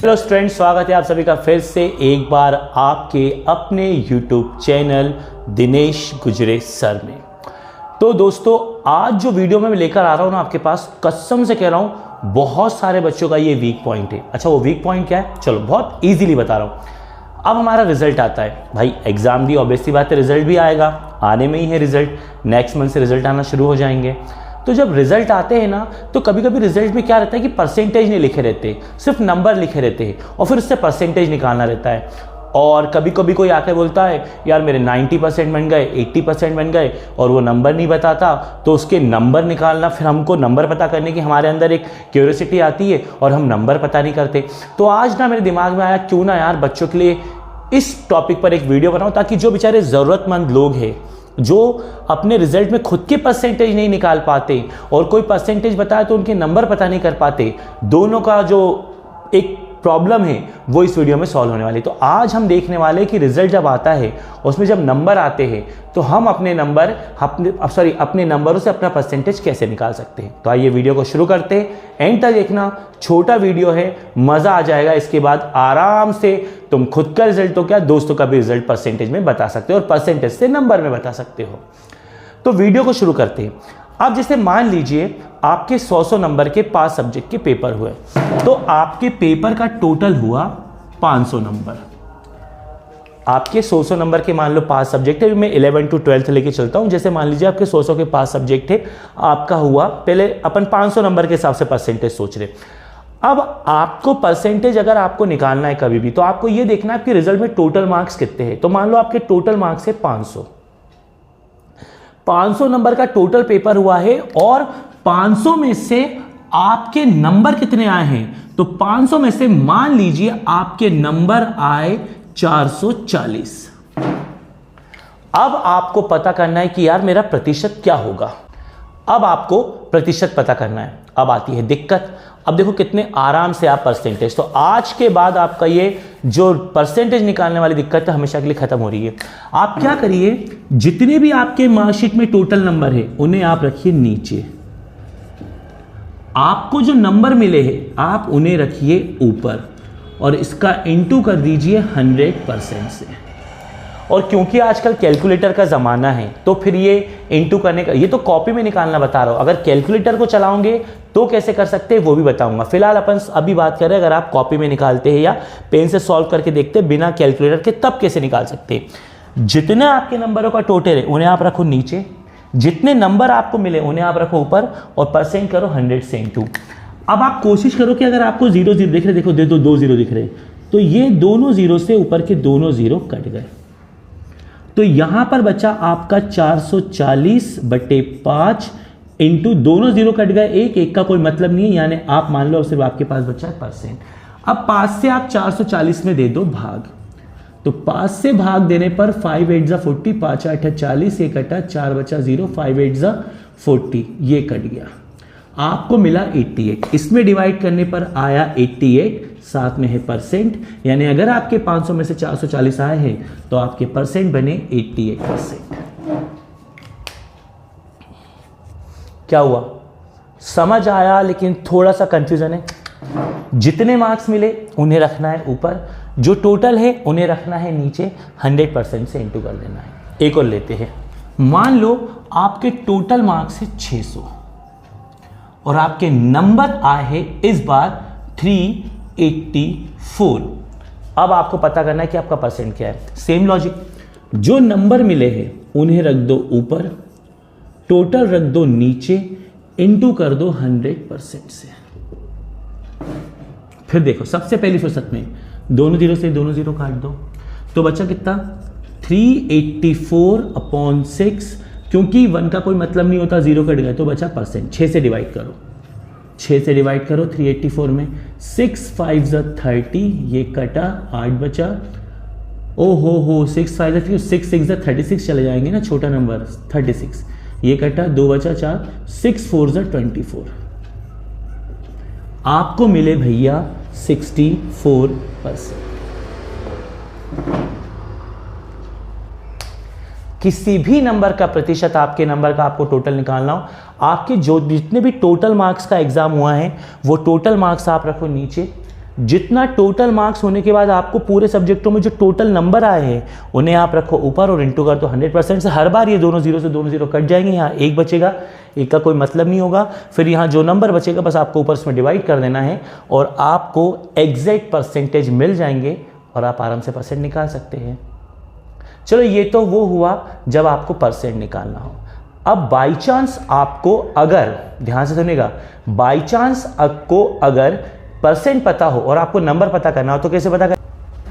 Hello student, स्वागत है आप सभी का फिर से एक बार आपके अपने YouTube चैनल दिनेश गुजरे सर में। तो दोस्तों, आज जो वीडियो मैं लेकर आ रहा हूँ ना आपके पास, कसम से कह रहा हूँ बहुत सारे बच्चों का ये वीक पॉइंट है। अच्छा, वो वीक पॉइंट क्या है? चलो बहुत इजीली बता रहा हूँ। अब हमारा रिजल्ट आता है भाई, एग्जाम भी ऑब्वियस सी बात है, रिजल्ट भी आएगा, आने में ही है रिजल्ट, नेक्स्ट मंथ से रिजल्ट आना शुरू हो जाएंगे। तो जब रिजल्ट आते हैं ना, तो कभी कभी रिजल्ट में क्या रहता है कि परसेंटेज नहीं लिखे रहते, सिर्फ नंबर लिखे रहते हैं और फिर उससे परसेंटेज निकालना रहता है। और कभी कभी कोई आके बोलता है यार मेरे 90% बन गए, 80% बन गए, और वो नंबर नहीं बताता, तो उसके नंबर निकालना, फिर हमको नंबर पता करने की हमारे अंदर एक क्यूरियोसिटी आती है और हम नंबर पता नहीं करते। तो आज ना मेरे दिमाग में आया क्यों ना यार बच्चों के लिए इस टॉपिक पर एक वीडियो बनाऊं, ताकि जो बेचारे ज़रूरतमंद लोग हैं, जो अपने रिजल्ट में खुद के परसेंटेज नहीं निकाल पाते और कोई परसेंटेज बताए तो उनके नंबर पता नहीं कर पाते, दोनों का जो एक प्रॉब्लम है वो इस वीडियो में सॉल्व होने वाली। तो आज हम देखने वाले कि रिजल्ट जब आता है उसमें जब नंबर आते हैं तो हम अपने नंबरों से अपना परसेंटेज कैसे निकाल सकते हैं। तो आइए वीडियो को शुरू करते हैं, एंड तक देखना, छोटा वीडियो है, मजा आ जाएगा। इसके बाद आराम से तुम खुद का रिजल्ट तो क्या, दोस्तों का भी रिजल्ट परसेंटेज में बता सकते हो और परसेंटेज से नंबर में बता सकते हो। तो वीडियो को शुरू करते हैं। अब जैसे मान लीजिए आपके 100 नंबर के 5 सब्जेक्ट के पेपर हुए, तो आपके पेपर का टोटल हुआ 500 नंबर। आपके 100 नंबर के मान लो 5 सब्जेक्ट है, मैं 11 to 12 लेके चलता हूं। जैसे मान लीजिए आपके 100 के 5 सब्जेक्ट है, आपका हुआ, पहले अपन 500 नंबर के हिसाब से परसेंटेज सोच रहे। अब आपको परसेंटेज अगर आपको निकालना है कभी भी, तो आपको यह देखना है आपके रिजल्ट में टोटल मार्क्स कितने हैं। तो मान लो आपके टोटल मार्क्स है 500 नंबर का टोटल पेपर हुआ है, और 500 में से आपके नंबर कितने आए हैं। तो 500 में से मान लीजिए आपके नंबर आए 440। अब आपको पता करना है कि यार मेरा प्रतिशत क्या होगा। अब आपको प्रतिशत पता करना है। अब आती है दिक्कत। अब देखो कितने आराम से आप परसेंटेज, तो आज के बाद आपका ये जो परसेंटेज निकालने वाली दिक्कत है हमेशा के लिए खत्म हो रही है। आप क्या करिए, जितने भी आपके मार्कशीट में टोटल नंबर है उन्हें आप रखिए नीचे, आपको जो नंबर मिले हैं आप उन्हें रखिए ऊपर, और इसका इंटू कर दीजिए 100% से। और क्योंकि आजकल कैलकुलेटर का ज़माना है तो फिर ये इंटू करने का, ये तो कॉपी में निकालना बता रहा हूँ, अगर कैलकुलेटर को चलाओगे तो कैसे कर सकते हैं वो भी बताऊंगा। फिलहाल अपन अभी बात कर रहे हैं अगर आप कॉपी में निकालते हैं या पेन से सॉल्व करके देखते हैं बिना कैलकुलेटर के, तब कैसे निकाल सकते हैं। जितने आपके नंबरों का टोटल है उन्हें आप रखो नीचे, जितने नंबर आपको मिले उन्हें आप रखो ऊपर, और परसेंट करो 100 से इंटू। अब आप कोशिश करो कि अगर आपको 0 0 दिख रहे, देखो दे दो 2 0 दिख रहे, तो ये दोनों 0 से ऊपर के दोनों 0 कट गए। तो यहां पर बचा आपका 440/5 इंटू दोनों 0 कट गए, एक का कोई मतलब नहीं है, यानी आप मान लो सिर्फ आपके पास बचा है परसेंट। अब 5 से आप 440 में दे दो भाग, तो 5 से भाग देने पर 5 8 40, 5 8 40, 1 कटा 4 बचा 0, 5 8 40, ये कट गया, आपको मिला 88। इसमें डिवाइड करने पर आया 88, साथ में है परसेंट, यानी अगर आपके 500 में से 440 आए हैं तो आपके परसेंट बने 88%। क्या हुआ, समझ आया? लेकिन थोड़ा सा कंफ्यूजन है। जितने मार्क्स मिले उन्हें रखना है ऊपर, जो टोटल है उन्हें रखना है नीचे, 100% से इंटू कर देना है। एक और लेते हैं, मान लो आपके टोटल मार्क्स है 600 और आपके नंबर आए हैं इस बार 384। अब आपको पता करना है कि आपका परसेंट क्या है। सेम लॉजिक, जो नंबर मिले हैं उन्हें रख दो ऊपर, टोटल रख दो नीचे, इंटू कर दो 100% से। फिर देखो सबसे पहली फुर्सत में दोनों 0 से दोनों 0 काट दो, तो बचा कितना, 384/6, क्योंकि 1 का कोई मतलब नहीं होता, 0 कट गया तो बचा परसेंट। 6 से डिवाइड करो, 6 से डिवाइड करो 384 में, 6 5 30, ये कटा 8 बचा, ओ हो 6 5 6 6 36 चले जाएंगे ना, छोटा नंबर 36, ये कटा 2 बचा 4, 6 4 24, आपको मिले भैया 64%। किसी भी नंबर का प्रतिशत, आपके नंबर का आपको टोटल निकालना हो, आपके जो जितने भी टोटल मार्क्स का एग्जाम हुआ है वो टोटल मार्क्स आप रखो नीचे, जितना टोटल मार्क्स होने के बाद आपको पूरे सब्जेक्टों में जो टोटल नंबर आए हैं उन्हें आप रखो ऊपर और इंटू कर दो 100% से। हर बार ये दोनों जीरो से दोनों जीरो कट जाएंगे, यहाँ एक बचेगा, एक का कोई मतलब नहीं होगा। फिर यहाँ जो नंबर बचेगा बस आपको ऊपर उसमें डिवाइड कर देना है और आपको एग्जैक्ट परसेंटेज मिल जाएंगे और आप आराम से परसेंट निकाल सकते हैं। चलो ये तो वो हुआ जब आपको परसेंट निकालना हो। अब बाई चांस आपको अगर, ध्यान से सुनिएगा, बाई चांस आपको अगर परसेंट पता हो और आपको नंबर पता करना हो तो कैसे पता कर?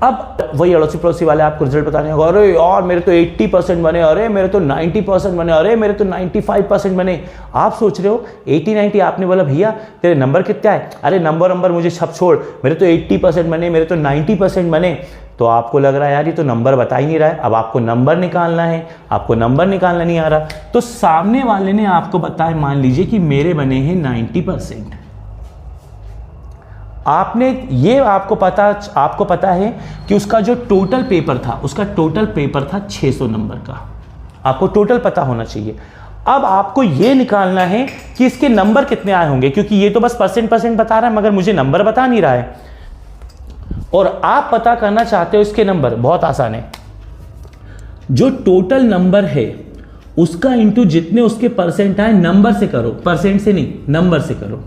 अब वही अड़ोसी पड़ोसी वाले आपको रिजल्ट बताने होगा, अरे यार मेरे तो 80% बने, अरे मेरे तो 90% बने, अरे मेरे तो 95% बने। आप सोच रहे हो 80-90, आपने बोला भैया तेरे नंबर कितना है, अरे नंबर मुझे सब छोड़, मेरे तो 80% बने, मेरे तो 90% बने। तो आपको लग रहा है यार ये तो नंबर बता ही नहीं रहा है। अब आपको नंबर निकालना है, आपको नंबर निकालना नहीं आ रहा, तो सामने वाले ने आपको बताया, मान लीजिए कि मेरे बने हैं 90%। आपने ये आपको पता है कि उसका जो टोटल पेपर था, उसका टोटल पेपर था 600 नंबर का, आपको टोटल पता होना चाहिए। अब आपको ये निकालना है कि इसके नंबर कितने आए होंगे, क्योंकि ये तो बस परसेंट बता रहा है मगर मुझे नंबर बता नहीं रहा है और आप पता करना चाहते हो इसके नंबर। बहुत आसान है, जो टोटल नंबर है उसका इंटू जितने उसके परसेंट आए नंबर से करो, परसेंट से नहीं नंबर से करो,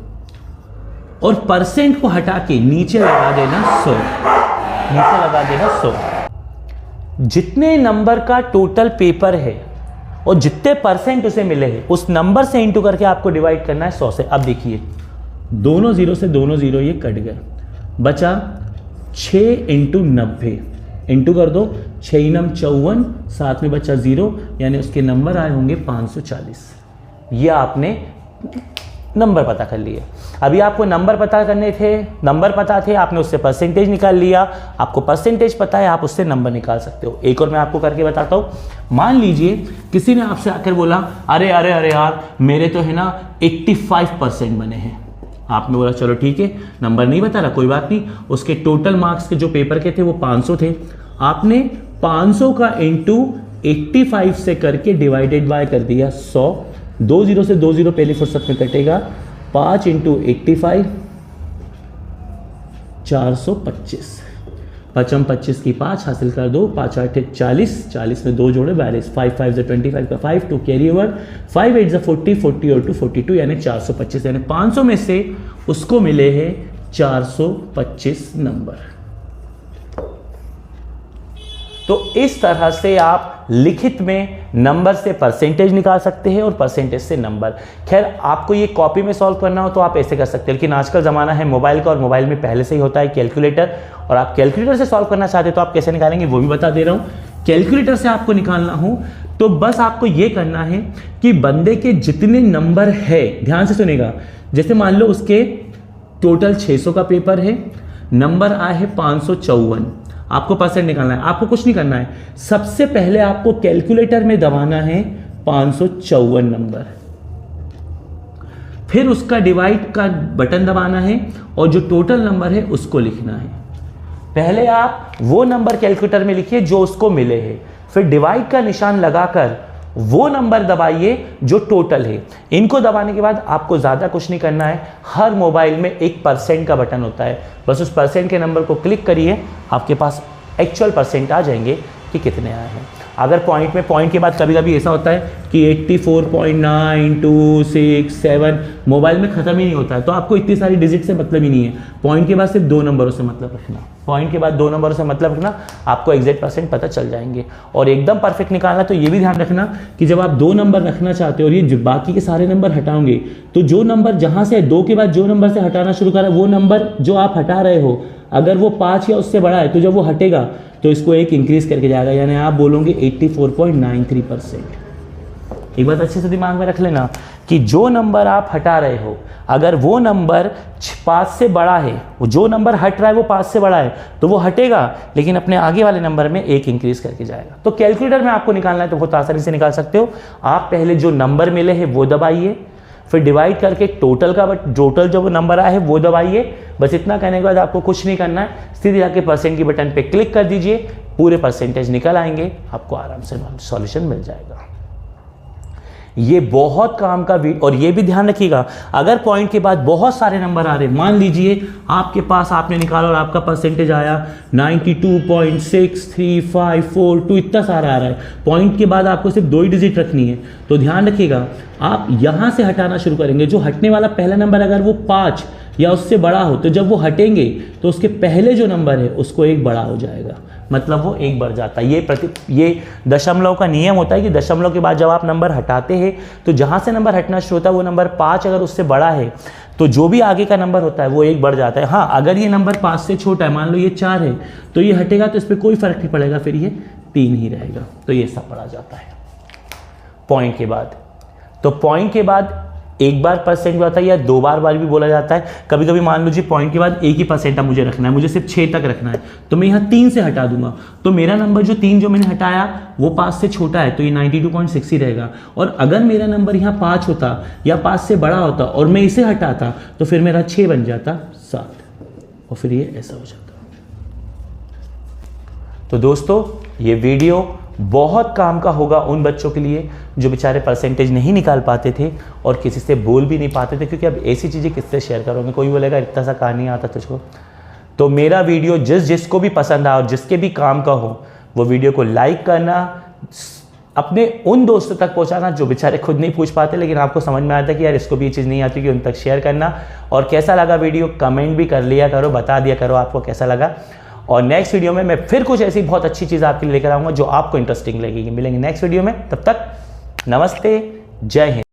और परसेंट को हटा के नीचे लगा देना 100, नीचे लगा देना 100। जितने नंबर का टोटल पेपर है और जितने परसेंट उसे मिले हैं उस नंबर से इंटू करके आपको डिवाइड करना है 100 से। अब देखिए दोनों जीरो से दोनों जीरो ये कट गए, बचा 6 इंटू 90, इंटू कर दो 6 9 54, साथ में बचा 0, यानी उसके नंबर आए होंगे 540। ये आपने नंबर पता कर लिए। अभी आपको नंबर पता करने थे, नंबर पता थे, आपने उससे परसेंटेज निकाल लिया, आपको परसेंटेज पता है, आप उससे नंबर निकाल सकते हो। एक और मैं आपको करके बताता हूं। मान लीजिए किसी ने आपसे आकर बोला अरे यार मेरे तो है ना 85% बने हैं। आपने बोला चलो ठीक है, नंबर नहीं बता रहा कोई बात नहीं, उसके टोटल मार्क्स के जो पेपर के थे वो 500 थे। आपने 500 का इंटू 85 से करके डिवाइडेड बाय कर दिया 100। 2 जीरो से 2 जीरो पहली फुर्सत में कटेगा, 5 इंटू 85 425, 25 की 5 हासिल कर दो, 5 8 40, 40 में 2 जोड़े 42, 5 5 25 का 5 2 कैरी ओवर, 5 8 40, 40 और 2 42, यानी 425, यानी 500 में से उसको मिले हैं 425 नंबर। तो इस तरह से आप लिखित में नंबर से परसेंटेज निकाल सकते हैं और परसेंटेज से नंबर। खैर आपको ये कॉपी में सॉल्व करना हो तो आप ऐसे कर सकते हैं, लेकिन आजकल ज़माना है मोबाइल का और मोबाइल में पहले से ही होता है कैलकुलेटर, और आप कैलकुलेटर से सॉल्व करना चाहते हैं तो आप कैसे निकालेंगे वो भी बता दे रहा हूँ। कैलकुलेटर से आपको निकालना हो तो बस आपको ये करना है कि बंदे के जितने नंबर है, ध्यान से सुनेगा, जैसे मान लो उसके टोटल 600 का पेपर है, नंबर आए हैं 554, आपको परसेंट निकालना है। आपको कुछ नहीं करना है, सबसे पहले आपको कैलकुलेटर में दबाना है 554 नंबर, फिर उसका डिवाइड का बटन दबाना है और जो टोटल नंबर है उसको लिखना है। पहले आप वो नंबर कैलकुलेटर में लिखिए जो उसको मिले हैं, फिर डिवाइड का निशान लगाकर वो नंबर दबाइए जो टोटल है। इनको दबाने के बाद आपको ज़्यादा कुछ नहीं करना है। हर मोबाइल में एक परसेंट का बटन होता है, बस उस परसेंट के नंबर को क्लिक करिए, आपके पास एक्चुअल परसेंट आ जाएंगे कि कितने आए हैं। अगर पॉइंट के बाद कभी कभी ऐसा होता है कि 84.9267 मोबाइल में ख़त्म ही नहीं होता है, तो आपको इतनी सारी डिजिट से मतलब ही नहीं है। पॉइंट के बाद सिर्फ 2 नंबरों से मतलब रखना, पॉइंट के बाद 2 नंबरों से मतलब रखना, आपको एग्जैक्ट परसेंट पता चल जाएंगे। और एकदम परफेक्ट निकालना तो ये भी ध्यान रखना कि जब आप 2 नंबर रखना चाहते हो और ये बाकी के सारे नंबर हटाओगे, तो जो नंबर जहाँ से 2 के बाद जो नंबर से हटाना शुरू करा, वो नंबर जो आप हटा रहे हो अगर वो 5 या उससे बड़ा है तो जब वो हटेगा तो इसको 1 इंक्रीज करके जाएगा, यानी आप बोलोगे 84.93%। एक बात अच्छे से दिमाग में रख लेना कि जो नंबर आप हटा रहे हो, अगर वो नंबर 5 से बड़ा है, जो नंबर हट रहा है वो 5 से बड़ा है, तो वो हटेगा लेकिन अपने आगे वाले नंबर में 1 इंक्रीज करके जाएगा। तो कैलकुलेटर में आपको निकालना है तो बहुत आसानी से निकाल सकते हो। आप पहले जो नंबर मिले हैं वो दबाइए, फिर डिवाइड करके टोटल जो नंबर आया है वो दबाइए। बस इतना करने के बाद आपको कुछ नहीं करना है, सीधे जाके परसेंट की बटन पे क्लिक कर दीजिए, पूरे परसेंटेज निकल आएंगे, आपको आराम से सॉल्यूशन मिल जाएगा। ये बहुत काम का और ये भी ध्यान रखिएगा, अगर पॉइंट के बाद बहुत सारे नंबर आ रहे हैं, मान लीजिए आपके पास आपने निकाला और आपका परसेंटेज आया 92.6352, इतना सारा आ रहा है, पॉइंट के बाद आपको सिर्फ 2 ही डिजिट रखनी है, तो ध्यान रखिएगा आप यहां से हटाना शुरू करेंगे। जो हटने वाला पहला नंबर अगर वो 5 या उससे बड़ा हो, तो जब वो हटेंगे तो उसके पहले जो नंबर है उसको 1 बड़ा हो जाएगा, मतलब वो 1 बढ़ जाता है। ये दशमलव का नियम होता है कि दशमलव के बाद जब आप नंबर हटाते हैं तो जहां से नंबर हटना शुरू होता है वो नंबर 5 अगर उससे बड़ा है तो जो भी आगे का नंबर होता है वो 1 बढ़ जाता है। हाँ, अगर ये नंबर 5 से छोटा है, मान लो ये 4 है, तो ये हटेगा तो इस पर कोई फर्क नहीं पड़ेगा, फिर ये 3 ही रहेगा, तो ये सब पढ़ा जाता है पॉइंट के बाद। तो पॉइंट के बाद एक बार परसेंट होता है या 2 बार भी बोला जाता है। कभी कभी मान लीजिए पॉइंट के बाद एक ही परसेंट मुझे रखना है, मुझे सिर्फ 6 तक रखना है, तो मैं यहाँ 3 से हटा दूंगा, तो मेरा नंबर जो 3 जो मैंने हटाया वो 5 से छोटा है, तो ये 92.6 ही रहेगा। और अगर मेरा नंबर यहाँ 5 होता या 5 से बड़ा होता और मैं इसे हटाता तो फिर मेरा 6 बन जाता 7, और फिर ये ऐसा हो जाता। तो दोस्तों ये वीडियो बहुत काम का होगा उन बच्चों के लिए जो बेचारे परसेंटेज नहीं निकाल पाते थे और किसी से बोल भी नहीं पाते थे, क्योंकि अब ऐसी चीज़ें किससे शेयर करोगे, कोई बोलेगा इतना सा कहानी आता तुझको। तो मेरा वीडियो जिसको भी पसंद आया और जिसके भी काम का हो वो वीडियो को लाइक करना, अपने उन दोस्तों तक पहुंचाना जो बेचारे खुद नहीं पूछ पाते लेकिन आपको समझ में आता कि यार इसको भी ये चीज़ नहीं आती, कि उन तक शेयर करना। और कैसा लगा वीडियो कमेंट भी कर लिया करो, बता दिया करो आपको कैसा लगा। और नेक्स्ट वीडियो में मैं फिर कुछ ऐसी बहुत अच्छी चीज़ आपके लिए लेकर आऊँगा जो आपको इंटरेस्टिंग लगेगी। मिलेंगे नेक्स्ट वीडियो में, तब तक नमस्ते, जय हिंद।